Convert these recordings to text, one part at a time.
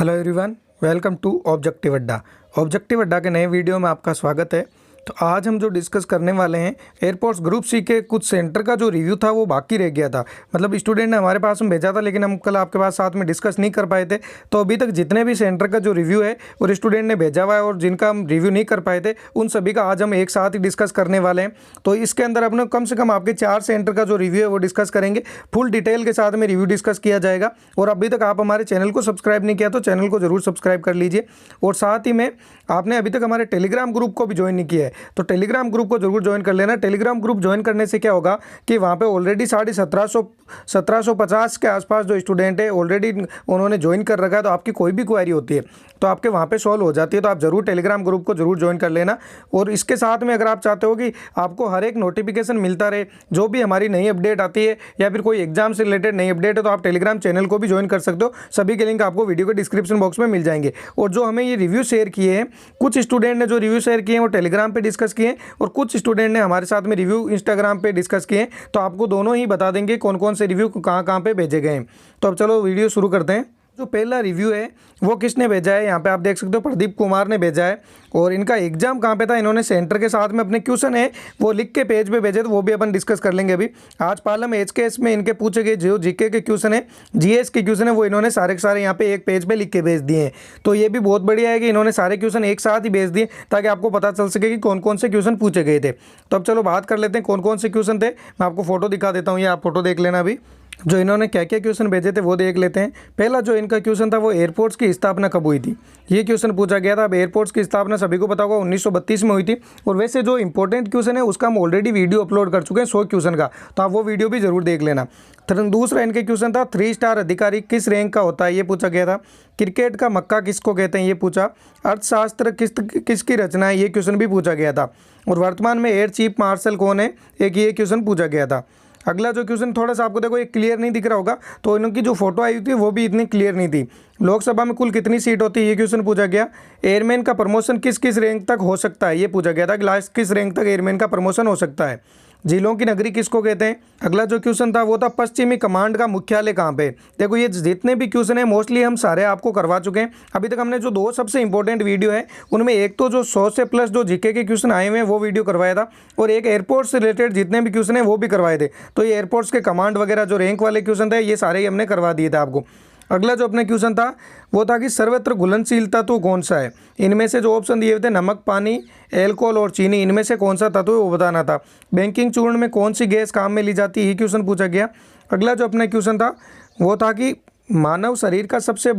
Hello everyone, welcome to objective Adda. Objective Adda के नए video में आपका स्वागत है। तो आज हम जो डिस्कस करने वाले हैं, एयरपोर्ट्स ग्रुप सी के कुछ सेंटर का जो रिव्यू था वो बाकी रह गया था। मतलब स्टूडेंट ने हमारे पास में भेजा था, लेकिन हम कल आपके पास साथ में डिस्कस नहीं कर पाए थे। तो अभी तक जितने भी सेंटर का जो रिव्यू है और स्टूडेंट ने भेजा हुआ है और जिनका हम रिव्यू नहीं कर पाए थे, उन सभी का आज हम एक साथ ही डिस्कस करने वाले हैं। तो इसके अंदर अपने कम से कम आपके 4 सेंटर का जो रिव्यू है वो डिस्कस करेंगे। फुल डिटेल के साथ में रिव्यू डिस्कस किया जाएगा। और अभी तक आप हमारे चैनल को सब्सक्राइब नहीं किया तो चैनल को जरूर सब्सक्राइब कर लीजिए। और साथ ही में आपने अभी तक हमारे टेलीग्राम ग्रुप को भी ज्वाइन नहीं किया है तो टेलीग्राम ग्रुप को जरूर ज्वाइन कर लेना। टेलीग्राम ग्रुप ज्वाइन करने से क्या होगा कि वहाँ पे ऑलरेडी 1750 के आसपास जो स्टूडेंट है ऑलरेडी उन्होंने ज्वाइन कर रखा है। तो आपकी कोई भी क्वेरी होती है तो आपके वहाँ पे सॉल्व हो जाती है। तो आप जरूर टेलीग्राम ग्रुप को जरूर ज्वाइन कर लेना। और इसके साथ में अगर आप चाहते हो कि आपको हर एक नोटिफिकेशन मिलता रहे, जो भी हमारी नई अपडेट आती है या फिर कोई एग्जाम से रिलेटेड नई अपडेट है, तो आप टेलीग्राम चैनल को भी ज्वाइन कर सकते हो। सभी के लिंक आपको वीडियो के डिस्क्रिप्शन बॉक्स में मिल जाएंगे। और जो हमें ये रिव्यू शेयर किए हैं, कुछ स्टूडेंट ने जो रिव्यू शेयर किए हैं वो टेलीग्राम पे डिस्कस किए हैं और कुछ स्टूडेंट ने हमारे साथ में रिव्यू इंस्टाग्राम पे डिस्कस किए हैं। तो आपको दोनों ही बता देंगे कौन कौन से रिव्यू कहाँ कहाँ पे भेजे गए हैं। तो अब चलो वीडियो शुरू करते हैं। जो पहला रिव्यू है वो किसने भेजा है, यहाँ पे आप देख सकते हो प्रदीप कुमार ने भेजा है। और इनका एग्जाम कहाँ पे था, इन्होंने सेंटर के साथ में अपने क्वेश्चन है वो लिख के पेज पे भेजे, तो वो भी अपन डिस्कस कर लेंगे। अभी आज पालम एचकेएस में इनके पूछे गए जो जीके के क्वेश्चन है, जीएस के क्वेश्चन है, वो इन्होंने सारे के सारे यहाँ पे एक पेज पे लिख के भेज दिए हैं। तो ये भी बहुत बढ़िया है कि इन्होंने सारे क्वेश्चन एक साथ ही भेज दिए ताकि आपको पता चल सके कि कौन कौन से क्वेश्चन पूछे गए थे। तो अब चलो बात कर लेते हैं कौन कौन से क्वेश्चन थे। मैं आपको फोटो दिखा देता हूँ, ये आप फोटो देख लेना। अभी जो इन्होंने क्या क्या क्वेश्चन भेजे थे वो देख लेते हैं। पहला जो इनका क्वेश्चन था वो एयरपोर्ट्स की स्थापना कब हुई थी, ये क्वेश्चन पूछा गया था। अब एयरपोर्ट्स की स्थापना सभी को पता होगा 1932 में हुई थी। और वैसे जो इंपॉर्टेंट क्वेश्चन है उसका हम ऑलरेडी वीडियो अपलोड कर चुके हैं 100 क्वेश्चन का, तो आप वो वीडियो भी जरूर देख लेना। दूसरा इनके क्वेश्चन था 3 स्टार अधिकारी किस रैंक का होता है, ये पूछा गया था। क्रिकेट का मक्का किसको कहते हैं, ये पूछा। अर्थशास्त्र किसकी रचना है, ये क्वेश्चन भी पूछा गया था। और वर्तमान में एयर चीफ मार्शल कौन है, एक ये क्वेश्चन पूछा गया था। अगला जो क्वेश्चन थोड़ा सा आपको देखो एक क्लियर नहीं दिख रहा होगा, तो इनकी जो फोटो आई थी वो भी इतनी क्लियर नहीं थी। लोकसभा में कुल कितनी सीट होती है, ये क्वेश्चन पूछा गया। एयरमैन का प्रमोशन किस किस रैंक तक हो सकता है, ये पूछा गया था कि लास्ट किस रैंक तक एयरमैन का प्रमोशन हो सकता है। झीलों की नगरी किसको कहते हैं। अगला जो क्वेश्चन था वो था पश्चिमी कमांड का मुख्यालय कहाँ पे। देखो ये जितने भी क्वेश्चन है मोस्टली हम सारे आपको करवा चुके हैं। अभी तक हमने जो 2 सबसे इंपॉर्टेंट वीडियो है उनमें एक तो जो 100 से प्लस जो जीके के क्वेश्चन आए हुए हैं वो वीडियो करवाया था, और एक एयरपोर्ट से रिलेटेड जितने भी क्वेश्चन है वो भी करवाए थे। तो ये एयरपोर्ट्स के कमांड वगैरह जो रैंक वाले क्वेश्चन थे ये सारे ही हमने करवा दिए थे आपको। अगला जो अपना क्वेश्चन था वो था कि सर्वत्र घुलनशील तत्व कौन सा है। इनमें से जो ऑप्शन दिए हुए थे नमक, पानी, एल्कोहल और चीनी, इनमें से कौन सा तत्व है वो बताना था। बैंकिंग चूर्ण में कौन सी गैस काम में ली जाती है, ये क्वेश्चन पूछा गया। अगला जो अपना क्वेश्चन था वो था कि मानव शरीर का सबसे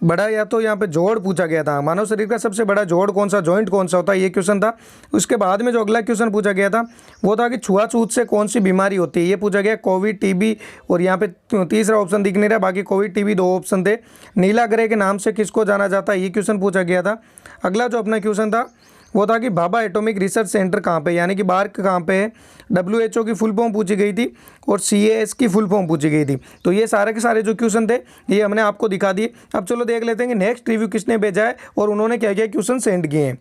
बड़ा या तो यहाँ पे जोड़ पूछा गया था। मानव शरीर का सबसे बड़ा जोड़ कौन सा, जॉइंट कौन सा होता है, ये क्वेश्चन था। उसके बाद में जो अगला क्वेश्चन पूछा गया था वो था कि छुआछूत से कौन सी बीमारी होती है, ये पूछा गया। कोविड, टीबी, और यहाँ पे तीसरा ऑप्शन दिख नहीं रहा, बाकी कोविड, टीबी 2 ऑप्शन थे। नीला ग्रह के नाम से किसको जाना जाता है, ये क्वेश्चन पूछा गया था। अगला जो अपना क्वेश्चन था वो था कि भाभा एटॉमिक रिसर्च सेंटर कहाँ पे, यानी कि बार्क कहाँ पे है। WHO की फुल फॉर्म पूछी गई थी और CAS की फुल फॉर्म पूछी गई थी। तो ये सारे के सारे जो क्वेश्चन थे ये हमने आपको दिखा दिए। अब चलो देख लेते हैं कि नेक्स्ट रिव्यू किसने भेजा है और उन्होंने क्या क्या क्वेश्चन सेंड किए हैं।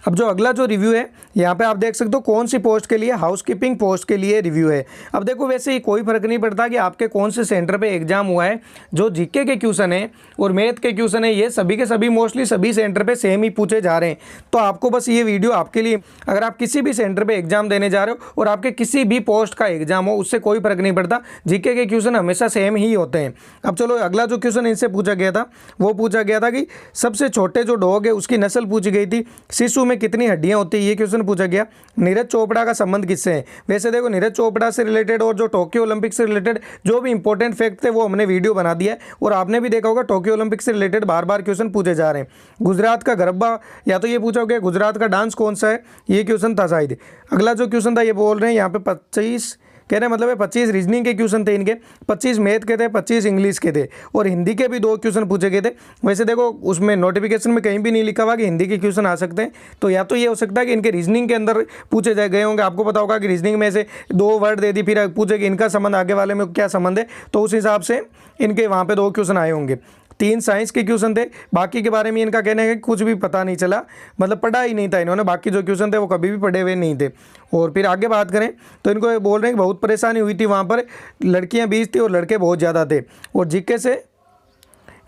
अब जो अगला जो रिव्यू है यहाँ पे आप देख सकते हो कौन सी पोस्ट के लिए, हाउसकीपिंग पोस्ट के लिए रिव्यू है। अब देखो वैसे ही कोई फर्क नहीं पड़ता कि आपके कौन से सेंटर पे एग्जाम हुआ है। जो जीके के क्वेश्चन है और मैथ के क्वेश्चन है ये सभी के सभी मोस्टली सभी सेंटर पे सेम ही पूछे जा रहे हैं। तो आपको बस ये वीडियो आपके लिए, अगर आप किसी भी सेंटर पर एग्जाम देने जा रहे हो और आपके किसी भी पोस्ट का एग्जाम हो उससे कोई फर्क नहीं पड़ता, जीके के क्वेश्चन हमेशा सेम ही होते हैं। अब चलो अगला जो क्वेश्चन इनसे पूछा गया था वो पूछा गया था कि सबसे छोटे जो डॉग है उसकी नस्ल पूछी गई थी। शिशु में कितनी हड्डियां होती है, ये क्वेश्चन पूछा गया। नीरज चोपड़ा का संबंध किससे है। वैसे देखो नीरज चोपड़ा से रिलेटेड और जो टोक्यो ओलंपिक से रिलेटेड जो भी इंपॉर्टेंट फैक्ट थे वो हमने वीडियो बना दिया है, और आपने भी देखा होगा टोक्यो ओलंपिक से रिलेटेड बार बार क्वेश्चन पूछे जा रहे हैं। गुजरात का गरबा, या तो ये पूछा गया गुजरात का डांस कौन सा है, ये क्वेश्चन था शायद। अगला जो क्वेश्चन था ये बोल रहे हैं यहाँ पे 25 कहने मतलब है 25 रीजनिंग के क्वेश्चन थे इनके, 25 मैथ के थे, 25 इंग्लिश के थे, और हिंदी के भी 2 क्वेश्चन पूछे गए थे। वैसे देखो उसमें नोटिफिकेशन में कहीं भी नहीं लिखा हुआ कि हिंदी के क्वेश्चन आ सकते हैं। तो या तो ये हो सकता है कि इनके रीजनिंग के अंदर पूछे जाए गए होंगे। आपको पता होगा कि रीजनिंग में से 2 वर्ड दे दी, फिर पूछे कि इनका संबंध आगे वाले में क्या संबंध है, तो उस हिसाब से इनके वहाँ पर 2 क्वेश्चन आए होंगे। 3 साइंस के क्वेश्चन थे, बाकी के बारे में इनका कहना है कि कुछ भी पता नहीं चला, मतलब पढ़ा ही नहीं था इन्होंने, बाकी जो क्वेश्चन थे वो कभी भी पढ़े हुए नहीं थे। और फिर आगे बात करें तो इनको ये बोल रहे हैं कि बहुत परेशानी हुई थी वहाँ पर, लड़कियाँ 20 थी और लड़के बहुत ज़्यादा थे, और जीके से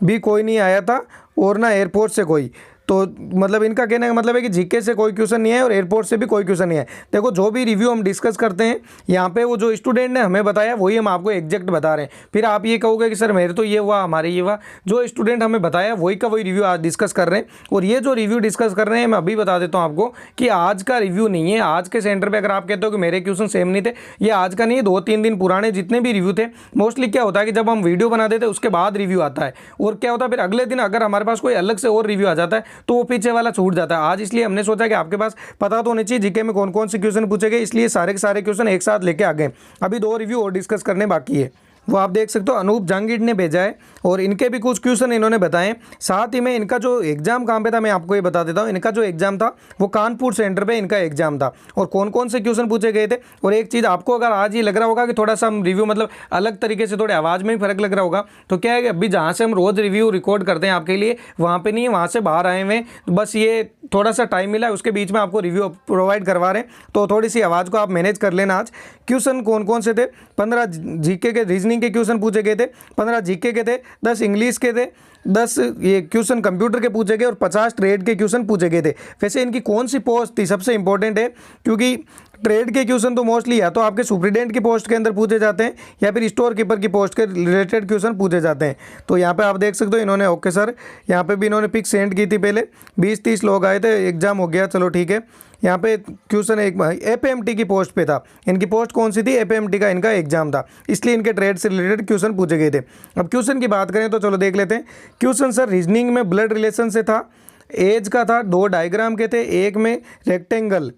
भी कोई नहीं आया था और ना एयरपोर्ट से कोई। तो मतलब इनका कहने का मतलब है कि जीके से कोई क्वेश्चन नहीं है और एयरपोर्ट से भी कोई क्वेश्चन नहीं है। देखो जो भी रिव्यू हम डिस्कस करते हैं यहाँ पे, वो जो स्टूडेंट ने हमें बताया वही हम आपको एग्जैक्ट बता रहे हैं। फिर आप ये कहोगे कि सर मेरे तो ये हुआ, हमारे ये हुआ, जो स्टूडेंट हमें बताया वही का वही रिव्यू आज डिस्कस कर रहे हैं। और ये जो रिव्यू डिस्कस कर रहे हैं मैं अभी बता देता हूँ आपको कि आज का रिव्यू नहीं है। आज के सेंटर पर अगर आप कहते हो कि मेरे क्वेश्चन सेम नहीं थे, ये आज का नहीं है, 2-3 दिन पुराने जितने भी रिव्यू थे। मोस्टली क्या होता है कि जब हम वीडियो बना देते हैं उसके बाद रिव्यू आता है, और क्या होता है फिर अगले दिन अगर हमारे पास कोई अलग से और रिव्यू आ जाता है तो वो पीछे वाला छूट जाता है। आज इसलिए हमने सोचा कि आपके पास पता तो होना चाहिए जीके में कौन कौन से क्वेश्चन पूछे गए, इसलिए सारे के सारे क्वेश्चन एक साथ लेके आ गए। अभी 2 रिव्यू और डिस्कस करने बाकी है, वो आप देख सकते हो अनूप जहांगीर ने भेजा है, और इनके भी कुछ क्वेश्चन इन्होंने बताए। साथ ही में इनका जो एग्जाम कहाँ पे था मैं आपको ये बता देता हूँ। इनका जो एग्जाम था वो कानपुर सेंटर पे इनका एग्जाम था, और कौन कौन से क्वेश्चन पूछे गए थे। और एक चीज़ आपको अगर आज ये लग रहा होगा कि थोड़ा सा हम रिव्यू मतलब अलग तरीके से, थोड़े आवाज़ में ही फर्क लग रहा होगा, तो क्या है कि अभी जहाँ से हम रोज़ रिव्यू रिकॉर्ड करते हैं आपके लिए, वहाँ पर नहीं है, वहाँ से बाहर आए हुए हैं। बस ये थोड़ा सा टाइम मिला है, उसके बीच में आपको रिव्यू प्रोवाइड करवा रहे हैं, तो थोड़ी सी आवाज़ को आप मैनेज कर लेना। आज क्वेश्चन कौन कौन से थे, 15 जीके के रीजनिंग के क्वेश्चन पूछे गए थे, 15 जीके के थे, 10 इंग्लिश के थे, 10 ये क्वेश्चन कंप्यूटर के पूछे गए और 50 ट्रेड के क्वेश्चन पूछे गए थे। वैसे इनकी कौन सी पोस्ट थी सबसे इंपॉर्टेंट है, क्योंकि ट्रेड के क्वेश्चन तो मोस्टली या तो आपके सुपरिटेंडेंट की पोस्ट के अंदर पूछे जाते हैं या फिर स्टोर कीपर की पोस्ट के रिलेटेड क्वेश्चन पूछे जाते हैं। तो यहाँ पे आप देख सकते हो इन्होंने, ओके सर, यहाँ पे भी इन्होंने पिक सेंड की थी पहले, 20-30 लोग आए थे, एग्जाम हो गया, चलो ठीक है। यहाँ पे क्वेश्चन एक एपीएमटी की पोस्ट पे था, इनकी पोस्ट कौन सी थी, एपीएमटी का इनका एग्जाम था, इसलिए इनके ट्रेड से रिलेटेड क्वेश्चन पूछे गए थे। अब क्वेश्चन की बात करें तो चलो देख लेते हैं। क्वेश्चन सर रीजनिंग में ब्लड रिलेशन से था, एज का था, 2 डायग्राम के थे, एक में रेक्टेंगल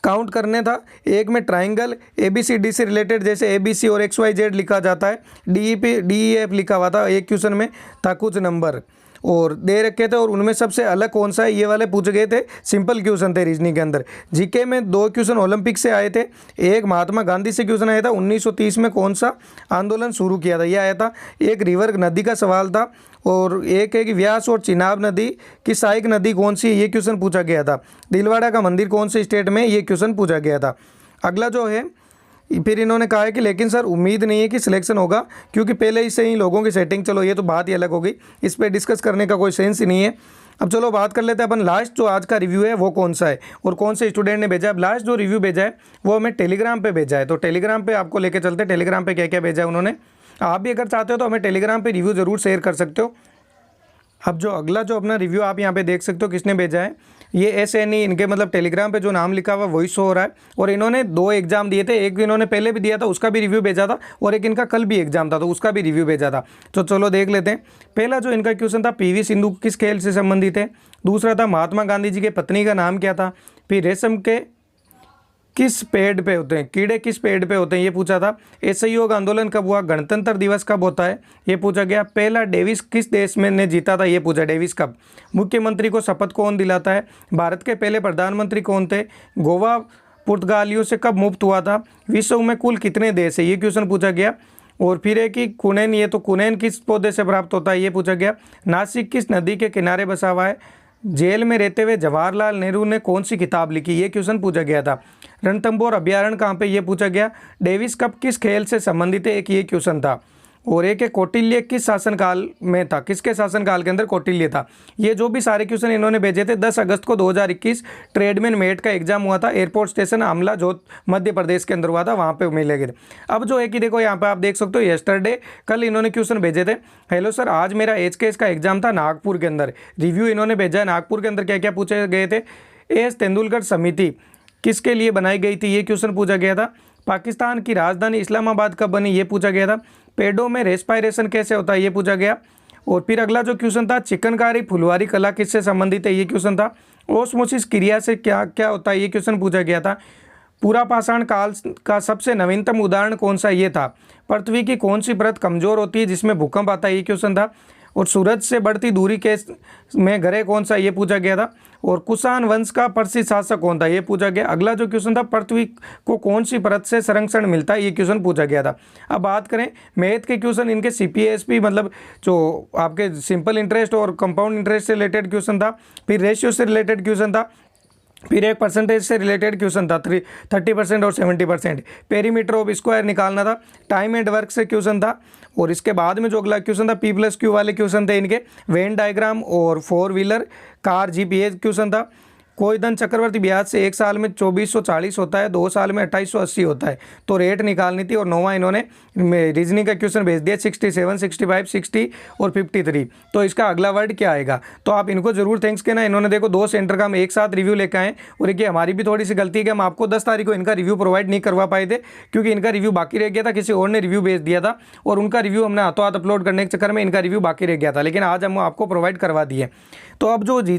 काउंट करने था, एक में ट्राइंगल ABCD से रिलेटेड, जैसे ABC और XYZ लिखा जाता है, DEF लिखा हुआ था, एक क्वेश्चन में था कुछ नंबर और दे रखे थे, और उनमें सबसे अलग कौन सा है, ये वाले पूछे गए थे। सिंपल क्वेश्चन थे रीजनिंग के अंदर। जीके में 2 क्वेश्चन ओलंपिक से आए थे, एक महात्मा गांधी से क्वेश्चन आया था, 1930 में कौन सा आंदोलन शुरू किया था, यह आया था। एक रिवर नदी का सवाल था, और एक है कि व्यास और चिनाब नदी की सहायक नदी कौन सी है, ये क्वेश्चन पूछा गया था। दिलवाड़ा का मंदिर कौन से स्टेट में, ये क्वेश्चन पूछा गया था। अगला जो है, फिर इन्होंने कहा है कि लेकिन सर उम्मीद नहीं है कि सिलेक्शन होगा, क्योंकि पहले ही से ही लोगों की सेटिंग, चलो ये तो बात ही अलग हो गई, इस पर डिस्कस करने का कोई सेंस ही नहीं है। अब चलो बात कर लेते हैं अपन लास्ट जो आज का रिव्यू है वो कौन सा है और कौन से स्टूडेंट ने भेजा है। अब लास्ट जो रिव्यू भेजा है वो हमें टेलीग्राम पे भेजा है, तो टेलीग्राम पे आपको लेके चलते हैं, टेलीग्राम पे क्या क्या भेजा है उन्होंने। आप भी अगर चाहते हो तो हमें टेलीग्राम पे रिव्यू ज़रूर शेयर कर सकते हो। अब जो अगला जो अपना रिव्यू आप यहाँ पे देख सकते हो किसने भेजा है, ये SNE, इनके मतलब टेलीग्राम पे जो नाम लिखा हुआ वही शो हो रहा है। और इन्होंने 2 एग्जाम दिए थे, एक इन्होंने पहले भी दिया था उसका भी रिव्यू भेजा था, और एक इनका कल भी एग्जाम था तो उसका भी रिव्यू भेजा था। तो चलो देख लेते हैं। पहला जो इनका क्वेश्चन था, PV सिंधु किस खेल से संबंधित है। दूसरा था महात्मा गांधी जी के पत्नी का नाम क्या था। फिर रेशम के किस पेड़ पे होते हैं, कीड़े किस पेड़ पे होते हैं, ये पूछा था। असहयोग आंदोलन कब हुआ, गणतंत्र दिवस कब होता है, ये पूछा गया। पहला डेविस किस देश में ने जीता था, ये पूछा, डेविस कब। मुख्यमंत्री को शपथ कौन दिलाता है। भारत के पहले प्रधानमंत्री कौन थे। गोवा पुर्तगालियों से कब मुक्त हुआ था। विश्व में कुल कितने देश है, ये क्वेश्चन पूछा गया। और फिर है कि कुनैन, ये तो कुनैन किस पौधे से प्राप्त होता है, ये पूछा गया। नासिक किस नदी के किनारे बसा हुआ है। जेल में रहते हुए जवाहरलाल नेहरू ने कौन सी किताब लिखी, ये क्वेश्चन पूछा गया था। रणथंभौर अभ्यारण्य कहाँ पे, ये पूछा गया। डेविस कप किस खेल से संबंधित है, एक ये क्वेश्चन था। और एक है कौटिल्य किस शासनकाल में था, किसके शासनकाल के अंदर कौटिल्य था। ये जो भी सारे क्वेश्चन इन्होंने भेजे थे 10 अगस्त को 2021 ट्रेडमैन मेट का एग्जाम हुआ था, एयरपोर्ट स्टेशन आमला जो मध्य प्रदेश के अंदर हुआ था, वहाँ पे मिले गए। अब जो है कि देखो यहाँ पे आप देख सकते हो, येस्टरडे कल इन्होंने क्वेश्चन भेजे थे। हेलो सर, आज मेरा HKS का एग्जाम था नागपुर के अंदर। रिव्यू इन्होंने भेजा है, नागपुर के अंदर क्या क्या पूछे गए थे। AS तेंदुलकर समिति किसके लिए बनाई गई थी, ये क्वेश्चन पूछा गया था। पाकिस्तान की राजधानी इस्लामाबाद कब बनी, ये पूछा गया था। पेड़ों में रेस्पायरेशन कैसे होता है, ये पूछा गया। और फिर अगला जो क्वेश्चन था, चिकनकारी फुलवारी कला किससे संबंधित है, ये क्वेश्चन था। ओस्मोसिस क्रिया से क्या क्या होता है, ये क्वेश्चन पूछा गया था। पूरा पाषाण काल का सबसे नवीनतम उदाहरण कौन सा, ये था। पृथ्वी की कौन सी परत कमजोर होती है जिसमें भूकंप आता है, ये क्वेश्चन था। और सूरज से बढ़ती दूरी के में ग्रह कौन सा, ये पूछा गया था। और कुषाण वंश का प्रसिद्ध शासक कौन था, ये पूछा गया। अगला जो क्वेश्चन था, पृथ्वी को कौन सी परत से संरक्षण मिलता है, ये क्वेश्चन पूछा गया था। अब बात करें मैथ के क्वेश्चन, इनके सीपीएसपी मतलब जो आपके सिंपल इंटरेस्ट और कंपाउंड इंटरेस्ट से रिलेटेड क्वेश्चन था, फिर रेशियो से रिलेटेड क्वेश्चन था, फिर एक परसेंटेज से रिलेटेड क्वेश्चन था 30% और 70%। पेरीमीटर ऑफ स्क्वायर निकालना था। टाइम एंड वर्क से क्वेश्चन था। और इसके बाद में जो अगला क्वेश्चन था, P+Q वाले क्वेश्चन थे इनके, वेन डायग्राम और 4 व्हीलर कार जीपीए क्वेश्चन था। कोई धन चक्रवर्ती ब्याज से 1 साल में 2440 होता है, 2 साल में 2880 होता है, तो रेट निकालनी थी। और 9वां इन्होंने रीजनिंग का क्वेश्चन भेज दिया 67, 65, 60 और 53। तो इसका अगला वर्ड क्या आएगा, तो आप इनको जरूर थैंक्स कहना। इन्होंने देखो 2 सेंटर का हम एक साथ रिव्यू लेकर आए। और एक हमारी भी थोड़ी सी गलती है कि हम आपको 10 तारीख को इनका रिव्यू प्रोवाइड नहीं करवा पाए थे, क्योंकि इनका रिव्यू बाकी रह गया था, किसी और ने रिव्यू भेज दिया था और उनका रिव्यू हमने हाथों हाथ अपलोड करने के चक्कर में इनका रिव्यू बाकी रह गया था। लेकिन आज हम आपको प्रोवाइड करवा दिए। तो अब जो